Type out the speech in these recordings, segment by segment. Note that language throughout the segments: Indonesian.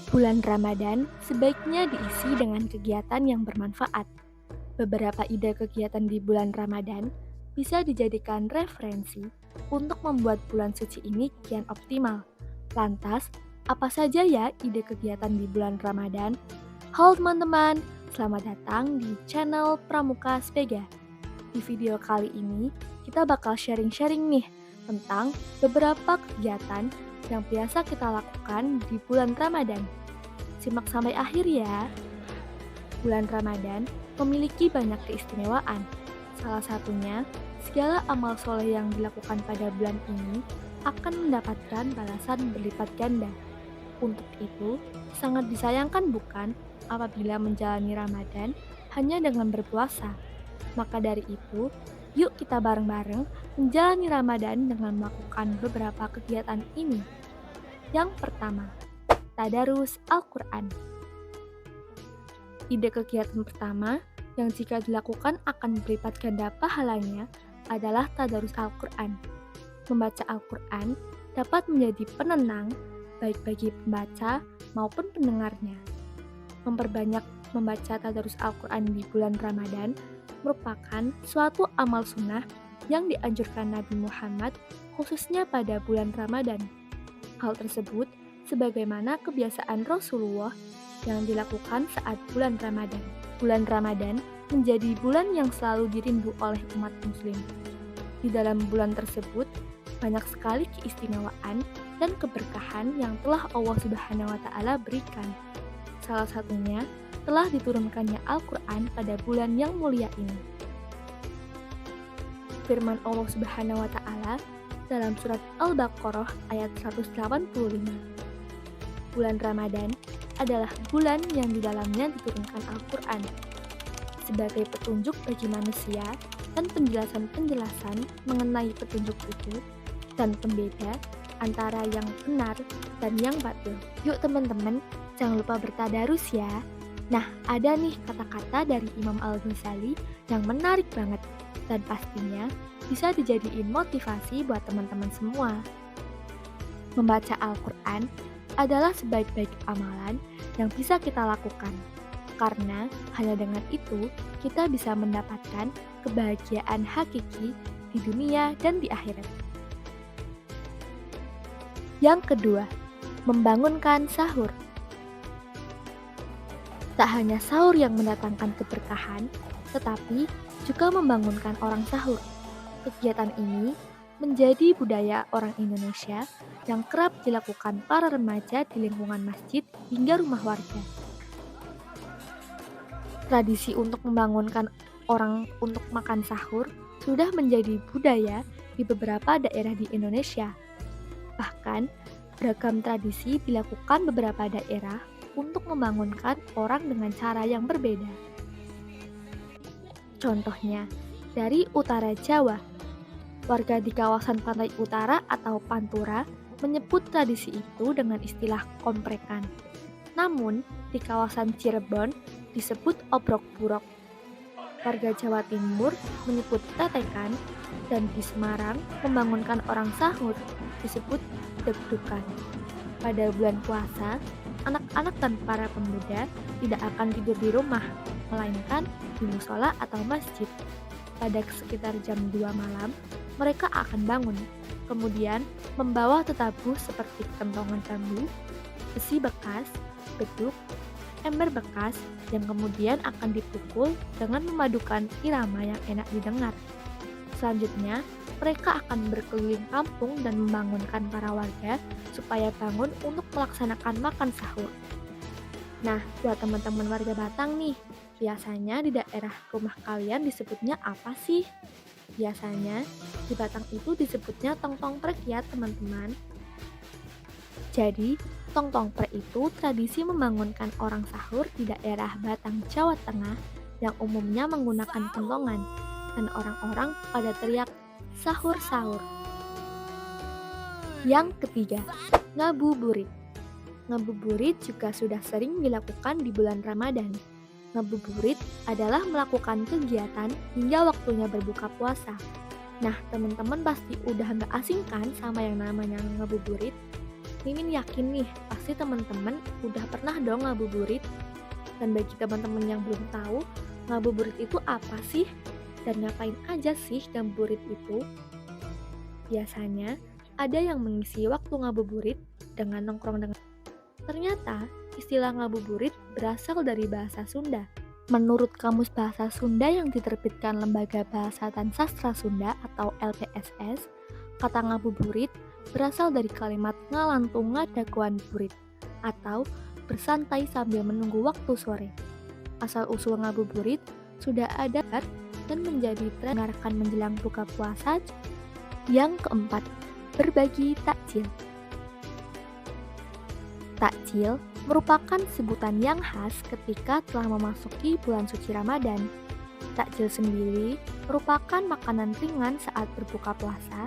Bulan Ramadan sebaiknya diisi dengan kegiatan yang bermanfaat. Beberapa ide kegiatan di bulan Ramadan bisa dijadikan referensi untuk membuat bulan suci ini kian optimal. Lantas, apa saja ya ide kegiatan di bulan Ramadan? Halo teman-teman, selamat datang di channel Pramuka Spega. Di video kali ini, kita bakal sharing-sharing nih tentang beberapa kegiatan yang biasa kita lakukan di bulan Ramadan. Simak sampai akhir ya. Bulan Ramadan memiliki banyak keistimewaan. Salah satunya, segala amal soleh yang dilakukan pada bulan ini akan mendapatkan balasan berlipat ganda. Untuk itu, sangat disayangkan bukan apabila menjalani Ramadan hanya dengan berpuasa. Maka dari itu, yuk kita bareng-bareng menjalani Ramadan dengan melakukan beberapa kegiatan ini. Yang pertama, Tadarus Al-Quran. Ide kegiatan pertama yang jika dilakukan akan berlipat ganda pahalanya adalah Tadarus Al-Quran. Membaca Al-Quran dapat menjadi penenang baik bagi pembaca maupun pendengarnya. Memperbanyak membaca Tadarus Al-Quran di bulan Ramadan merupakan suatu amal sunnah yang dianjurkan Nabi Muhammad khususnya pada bulan Ramadan. Hal tersebut sebagaimana kebiasaan Rasulullah yang dilakukan saat bulan Ramadan. Bulan Ramadan menjadi bulan yang selalu dirindu oleh umat muslim. Di dalam bulan tersebut, banyak sekali keistimewaan dan keberkahan yang telah Allah Subhanahu wa Ta'ala berikan. Salah satunya telah diturunkannya Al-Quran pada bulan yang mulia ini. Firman Allah Subhanahu wa Ta'ala dalam surat Al-Baqarah ayat 185. Bulan Ramadan adalah bulan yang di dalamnya diturunkan Al-Quran sebagai petunjuk bagi manusia dan penjelasan-penjelasan mengenai petunjuk itu dan pembeda antara yang benar dan yang batil. Yuk teman-teman, jangan lupa bertadarus ya. Nah, ada nih kata-kata dari Imam Al-Ghazali yang menarik banget dan pastinya bisa dijadiin motivasi buat teman-teman semua. Membaca Al-Quran adalah sebaik-baik amalan yang bisa kita lakukan. Karena hanya dengan itu, kita bisa mendapatkan kebahagiaan hakiki di dunia dan di akhirat. Yang kedua, membangunkan sahur. Tak hanya sahur yang mendatangkan keberkahan, tetapi juga membangunkan orang sahur. Kegiatan ini menjadi budaya orang Indonesia yang kerap dilakukan para remaja di lingkungan masjid hingga rumah warga. Tradisi untuk membangunkan orang untuk makan sahur sudah menjadi budaya di beberapa daerah di Indonesia. Bahkan, beragam tradisi dilakukan beberapa daerah untuk membangunkan orang dengan cara yang berbeda. Contohnya, dari utara Jawa, warga di kawasan pantai utara atau Pantura menyebut tradisi itu dengan istilah komprekan. Namun, di kawasan Cirebon disebut obrok-burok. Warga Jawa Timur menyebut tetekan, dan di Semarang membangunkan orang sahur disebut deg-dugan. Pada bulan puasa, anak-anak dan para pemuda tidak akan tidur di rumah, melainkan di musola atau masjid. Pada sekitar jam 2 malam, mereka akan bangun, kemudian membawa tetabuh seperti kentongan bambu, besi bekas, beduk, ember bekas yang kemudian akan dipukul dengan memadukan irama yang enak didengar. Selanjutnya, mereka akan berkeliling kampung dan membangunkan para warga supaya bangun untuk melaksanakan makan sahur. Nah, buat teman-teman warga Batang nih, biasanya di daerah rumah kalian disebutnya apa sih? Biasanya di Batang itu disebutnya tong-tong-prek ya teman-teman. Jadi, tong-tong-prek itu tradisi membangunkan orang sahur di daerah Batang, Jawa Tengah yang umumnya menggunakan kentongan dan orang-orang pada teriak sahur-sahur. Yang ketiga, ngabuburit. Ngabuburit juga sudah sering dilakukan di bulan Ramadan. Ngabuburit adalah melakukan kegiatan hingga waktunya berbuka puasa. Nah, teman-teman pasti udah nggak asing kan sama yang namanya ngabuburit? Mimin yakin nih, pasti teman-teman udah pernah dong ngabuburit. Dan bagi teman-teman yang belum tahu, ngabuburit itu apa sih? Dan ngapain aja sih ngabuburit itu? Biasanya, ada yang mengisi waktu ngabuburit dengan nongkrong dengan. Ternyata, istilah ngabuburit berasal dari bahasa Sunda. Menurut Kamus Bahasa Sunda yang diterbitkan Lembaga Bahasa dan Sastra Sunda atau LBSS, kata ngabuburit berasal dari kalimat ngalantung ngadaguan burit atau bersantai sambil menunggu waktu sore. Asal-usul ngabuburit sudah ada dan menjadi tren menjelang buka puasa. Yang keempat, berbagi takjil. Takjil merupakan sebutan yang khas ketika telah memasuki bulan suci Ramadan. Takjil sendiri merupakan makanan ringan saat berbuka puasa,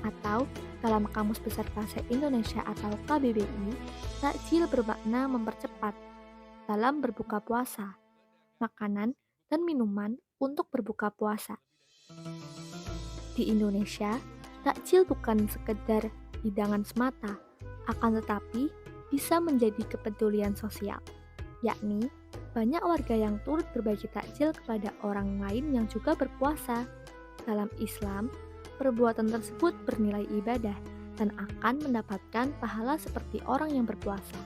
atau dalam Kamus Besar Bahasa Indonesia atau KBBI, takjil bermakna mempercepat dalam berbuka puasa, makanan dan minuman untuk berbuka puasa. Di Indonesia, takjil bukan sekedar hidangan semata, akan tetapi bisa menjadi kepedulian sosial, yakni banyak warga yang turut berbagi takjil kepada orang lain yang juga berpuasa. Dalam Islam, perbuatan tersebut bernilai ibadah dan akan mendapatkan pahala seperti orang yang berpuasa.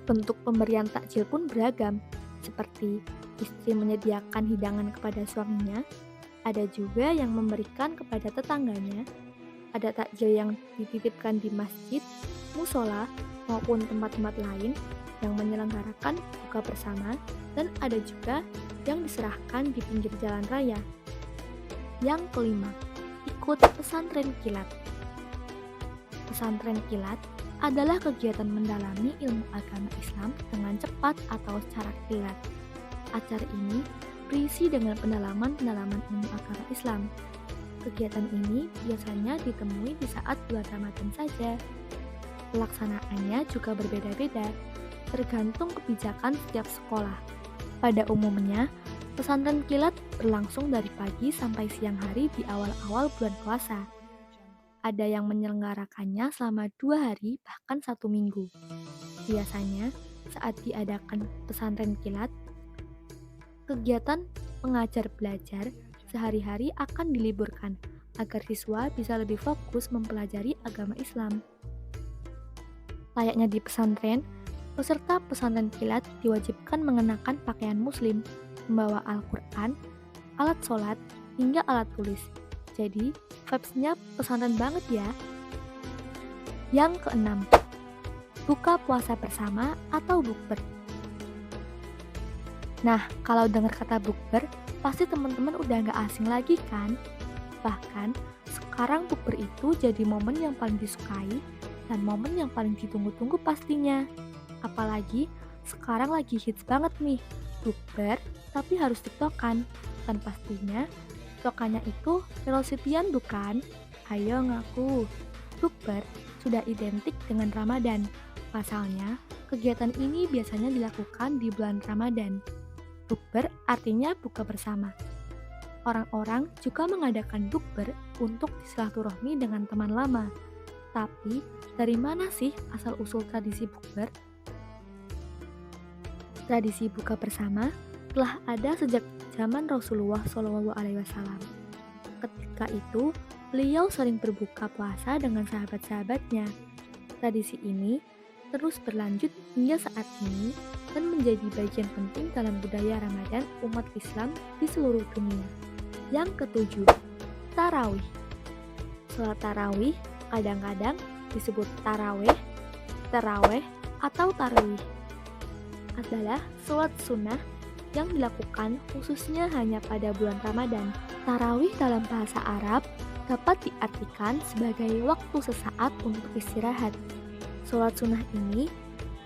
Bentuk pemberian takjil pun beragam, seperti istri menyediakan hidangan kepada suaminya, ada juga yang memberikan kepada tetangganya, ada takjil yang dititipkan di masjid, musola, maupun tempat-tempat lain yang menyelenggarakan buka bersama, dan ada juga yang diserahkan di pinggir jalan raya. Yang kelima, ikut pesantren kilat. Pesantren kilat adalah kegiatan mendalami ilmu agama Islam dengan cepat atau secara kilat. Acara ini berisi dengan pendalaman-pendalaman ilmu agama Islam. Kegiatan ini biasanya ditemui di saat bulan Ramadan saja. Pelaksanaannya juga berbeda-beda, tergantung kebijakan setiap sekolah. Pada umumnya, pesantren kilat berlangsung dari pagi sampai siang hari di awal-awal bulan puasa. Ada yang menyelenggarakannya selama 2 hari bahkan 1 minggu. Biasanya, saat diadakan pesantren kilat, kegiatan mengajar belajar sehari-hari akan diliburkan agar siswa bisa lebih fokus mempelajari agama Islam. Layaknya di pesantren, peserta pesantren kilat diwajibkan mengenakan pakaian muslim, membawa Al-Quran, alat sholat, hingga alat tulis. Jadi, vibes-nya pesantren banget ya. Yang keenam, buka puasa bersama atau bukber. Nah, kalau dengar kata bukber, pasti teman-teman udah gak asing lagi kan? Bahkan, sekarang bukber itu jadi momen yang paling disukai dan momen yang paling ditunggu-tunggu pastinya. Apalagi, sekarang lagi hits banget nih, bukber tapi harus tiktokan. Dan pastinya, tiktokannya itu Velocipian bukan? Ayo ngaku. Bukber sudah identik dengan Ramadan. Pasalnya, kegiatan ini biasanya dilakukan di bulan Ramadan. Bukber artinya buka bersama. Orang-orang juga mengadakan bukber untuk silaturahmi dengan teman lama. Tapi, dari mana sih asal-usul tradisi bukber? Tradisi buka bersama telah ada sejak zaman Rasulullah SAW. Ketika itu, beliau sering berbuka puasa dengan sahabat-sahabatnya. Tradisi ini terus berlanjut hingga saat ini dan menjadi bagian penting dalam budaya Ramadan umat Islam di seluruh dunia. Yang ketujuh, tarawih. Sholat tarawih kadang-kadang disebut taraweh, taraweh, atau tarawih. Adalah sholat sunnah yang dilakukan khususnya hanya pada bulan Ramadan. Tarawih dalam bahasa Arab dapat diartikan sebagai waktu sesaat untuk istirahat. Sholat sunnah ini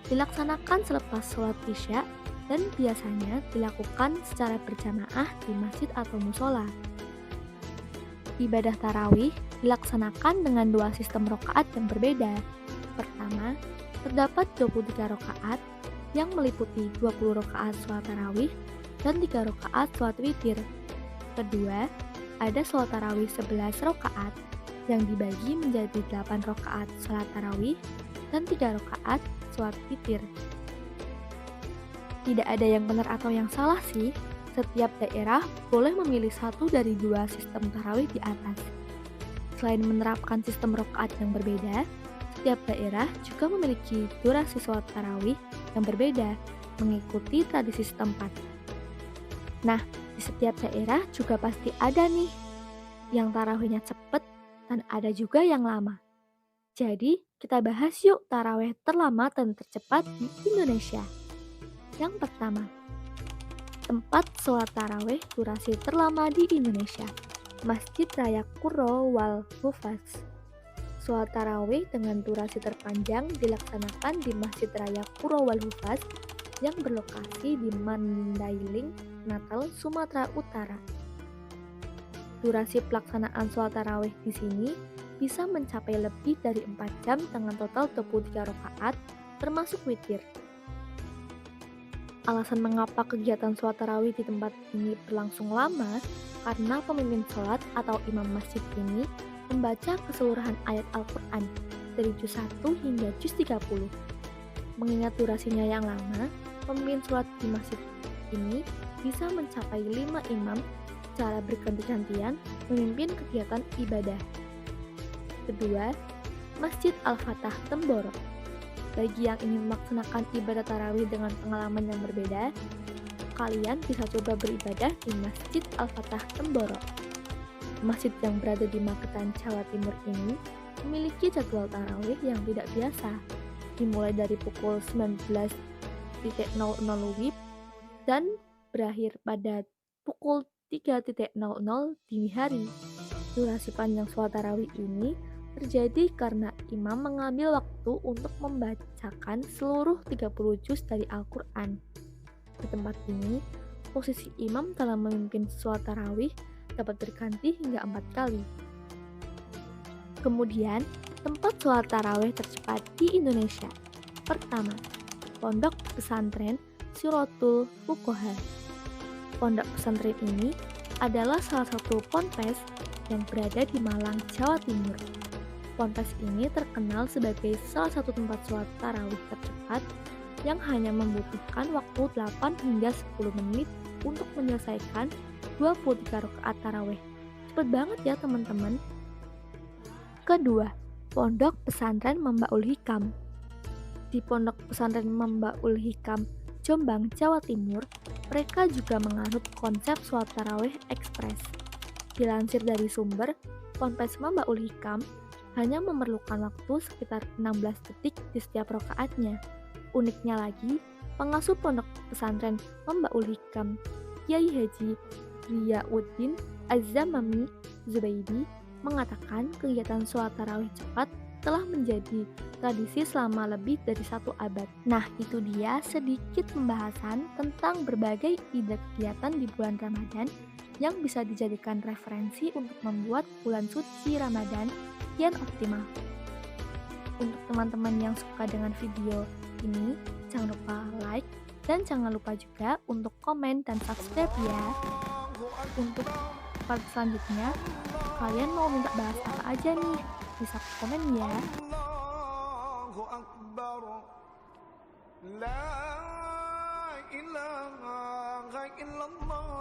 dilaksanakan selepas sholat isya dan biasanya dilakukan secara berjamaah di masjid atau musola. Ibadah tarawih dilaksanakan dengan 2 sistem rakaat yang berbeda. Pertama, terdapat 23 rakaat yang meliputi 20 rakaat sholat tarawih dan 3 rakaat sholat witir. Kedua, ada sholat tarawih 11 rakaat yang dibagi menjadi 8 rakaat salat tarawih dan 3 rakaat salat witir. Tidak ada yang benar atau yang salah sih, setiap daerah boleh memilih satu dari dua sistem tarawih di atas. Selain menerapkan sistem rakaat yang berbeda, setiap daerah juga memiliki durasi sholat tarawih yang berbeda, mengikuti tradisi setempat. Nah, di setiap daerah juga pasti ada nih yang tarawihnya cepet dan ada juga yang lama. Jadi, kita bahas yuk tarawih terlama dan tercepat di Indonesia. Yang pertama, tempat sholat tarawih durasi terlama di Indonesia, Masjid Raya Qurra wal Hufaz. Sholat tarawih dengan durasi terpanjang dilaksanakan di Masjid Raya Qurra wal Hufaz yang berlokasi di Mandailing, Natal, Sumatera Utara. Durasi pelaksanaan sholat tarawih di sini bisa mencapai lebih dari 4 jam dengan total 23 rakaat termasuk witir. Alasan mengapa kegiatan sholat tarawih di tempat ini berlangsung lama karena pemimpin sholat atau imam masjid ini membaca keseluruhan ayat Al-Quran dari juz 1 hingga juz 30. Mengingat durasinya yang lama, pemimpin sholat di masjid ini bisa mencapai 5 imam secara berganti-gantian memimpin kegiatan ibadah. Kedua, Masjid Al-Fatah Temboro. Bagi yang ingin melaksanakan ibadah tarawih dengan pengalaman yang berbeda, kalian bisa coba beribadah di Masjid Al-Fatah Temboro. Masjid yang berada di Magetan, Jawa Timur ini memiliki jadwal tarawih yang tidak biasa, dimulai dari pukul 19.00 WIB dan berakhir pada pukul 3.00 dini hari. Durasi panjang sholat tarawih ini terjadi karena imam mengambil waktu untuk membacakan seluruh 30 juz dari Al-Quran. Di tempat ini, posisi imam dalam memimpin sholat tarawih dapat berganti hingga 4 kali. Kemudian, tempat sholat tarawih tercepat di Indonesia. Pertama, Pondok Pesantren Sirotul Fuqoha. Pondok pesantren ini adalah salah satu ponpes yang berada di Malang, Jawa Timur. Ponpes ini terkenal sebagai salah satu tempat sholat tarawih tercepat yang hanya membutuhkan waktu 8 hingga 10 menit untuk menyelesaikan 23 rakaat tarawih. Cepet banget ya teman-teman. Kedua, Pondok Pesantren Mambaul Hikam. Di Pondok Pesantren Mambaul Hikam, Jombang, Jawa Timur, mereka juga menganut konsep sholat tarawih ekspres. Dilansir dari sumber, Ponpes Mambaul Hikam hanya memerlukan waktu sekitar 16 detik di setiap rakaatnya. Uniknya lagi, pengasuh pondok pesantren Mambaul Hikam, Kiai Haji Riyauddin Az-Zamami Zubaidi, mengatakan kegiatan sholat tarawih cepat telah menjadi tradisi selama lebih dari 1 abad. Nah, itu dia sedikit pembahasan tentang berbagai ide kegiatan di bulan Ramadan yang bisa dijadikan referensi untuk membuat bulan suci Ramadan kian optimal. Untuk teman-teman yang suka dengan video ini, jangan lupa like dan jangan lupa juga untuk komen dan subscribe ya. Untuk part selanjutnya, kalian mau minta bahas apa aja nih? Bisa komen ya. Allahu Akbar. La ilaha illallah.